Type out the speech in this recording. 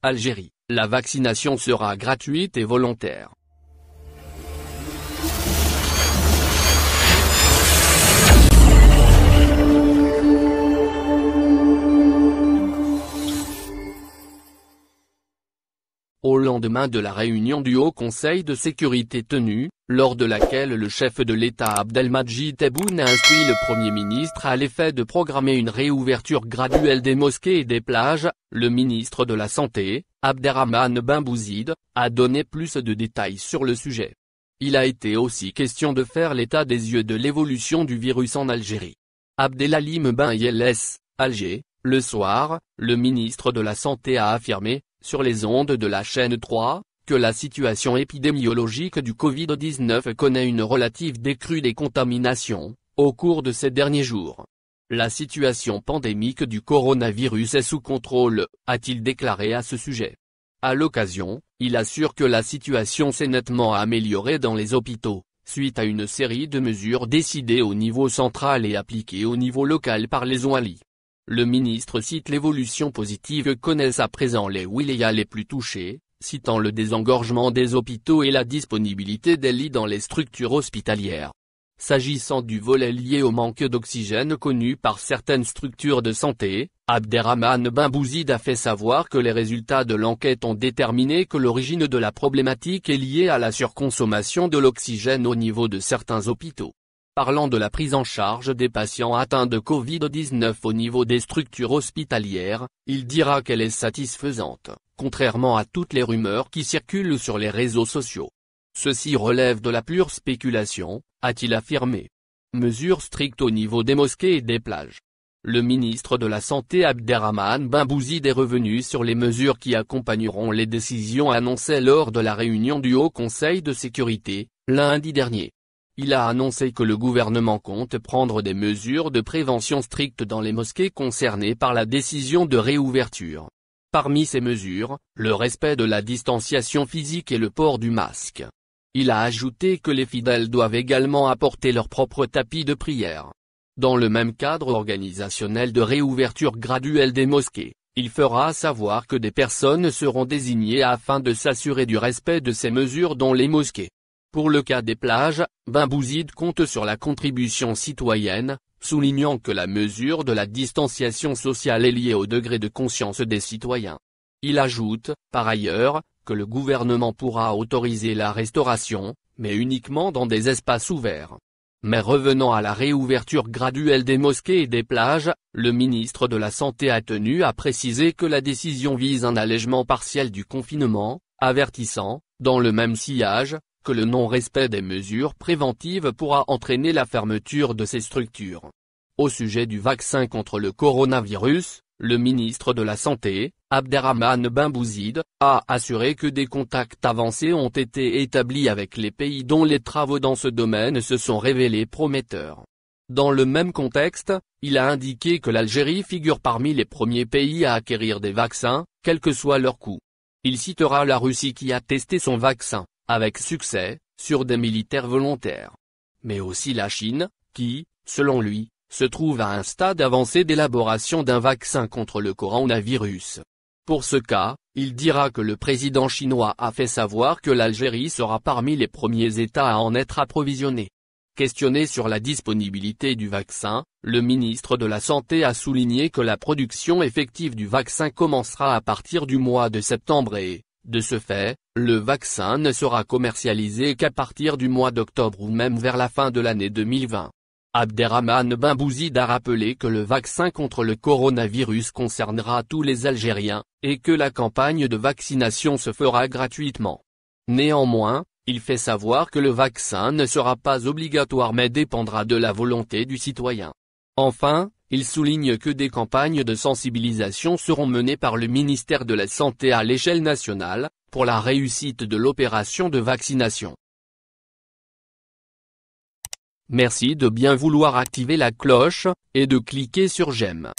Algérie, la vaccination sera gratuite et volontaire. Au lendemain de la réunion du Haut Conseil de sécurité tenue, lors de laquelle le chef de l'État Abdelmadjid Tebboune a instruit le Premier ministre à l'effet de programmer une réouverture graduelle des mosquées et des plages, le ministre de la Santé, Abderrahmane Ben Bouzid, a donné plus de détails sur le sujet. Il a été aussi question de faire l'état des lieux de l'évolution du virus en Algérie. Abdelalim Ben Yelles, Alger, le soir, le ministre de la Santé a affirmé, sur les ondes de la chaîne 3, que la situation épidémiologique du Covid-19 connaît une relative décrue des contaminations, au cours de ces derniers jours. La situation pandémique du coronavirus est sous contrôle, a-t-il déclaré à ce sujet. À l'occasion, il assure que la situation s'est nettement améliorée dans les hôpitaux, suite à une série de mesures décidées au niveau central et appliquées au niveau local par les oualis. Le ministre cite l'évolution positive que connaissent à présent les wilayas les plus touchés, citant le désengorgement des hôpitaux et la disponibilité des lits dans les structures hospitalières. S'agissant du volet lié au manque d'oxygène connu par certaines structures de santé, Abderrahmane Ben Bouzid a fait savoir que les résultats de l'enquête ont déterminé que l'origine de la problématique est liée à la surconsommation de l'oxygène au niveau de certains hôpitaux. Parlant de la prise en charge des patients atteints de Covid-19 au niveau des structures hospitalières, il dira qu'elle est satisfaisante, contrairement à toutes les rumeurs qui circulent sur les réseaux sociaux. Ceci relève de la pure spéculation, a-t-il affirmé. Mesures strictes au niveau des mosquées et des plages. Le ministre de la Santé Abderrahmane Ben Bouzid est revenu sur les mesures qui accompagneront les décisions annoncées lors de la réunion du Haut Conseil de sécurité, lundi dernier. Il a annoncé que le gouvernement compte prendre des mesures de prévention strictes dans les mosquées concernées par la décision de réouverture. Parmi ces mesures, le respect de la distanciation physique et le port du masque. Il a ajouté que les fidèles doivent également apporter leur propre tapis de prière. Dans le même cadre organisationnel de réouverture graduelle des mosquées, il fera savoir que des personnes seront désignées afin de s'assurer du respect de ces mesures dans les mosquées. Pour le cas des plages, Ben Bouzid compte sur la contribution citoyenne, soulignant que la mesure de la distanciation sociale est liée au degré de conscience des citoyens. Il ajoute, par ailleurs, que le gouvernement pourra autoriser la restauration, mais uniquement dans des espaces ouverts. Mais revenant à la réouverture graduelle des mosquées et des plages, le ministre de la Santé a tenu à préciser que la décision vise un allègement partiel du confinement, avertissant, dans le même sillage, que le non-respect des mesures préventives pourra entraîner la fermeture de ces structures. Au sujet du vaccin contre le coronavirus, le ministre de la Santé, Abderrahmane Ben Bouzid, a assuré que des contacts avancés ont été établis avec les pays dont les travaux dans ce domaine se sont révélés prometteurs. Dans le même contexte, il a indiqué que l'Algérie figure parmi les premiers pays à acquérir des vaccins, quel que soit leur coût. Il citera la Russie qui a testé son vaccin, avec succès, sur des militaires volontaires. Mais aussi la Chine, qui, selon lui, se trouve à un stade avancé d'élaboration d'un vaccin contre le coronavirus. Pour ce cas, il dira que le président chinois a fait savoir que l'Algérie sera parmi les premiers États à en être approvisionné. Questionné sur la disponibilité du vaccin, le ministre de la Santé a souligné que la production effective du vaccin commencera à partir du mois de septembre et, de ce fait, le vaccin ne sera commercialisé qu'à partir du mois d'octobre ou même vers la fin de l'année 2020. Abderrahmane Ben Bouzid a rappelé que le vaccin contre le coronavirus concernera tous les Algériens, et que la campagne de vaccination se fera gratuitement. Néanmoins, il fait savoir que le vaccin ne sera pas obligatoire mais dépendra de la volonté du citoyen. Enfin, il souligne que des campagnes de sensibilisation seront menées par le ministère de la Santé à l'échelle nationale, pour la réussite de l'opération de vaccination. Merci de bien vouloir activer la cloche, et de cliquer sur j'aime.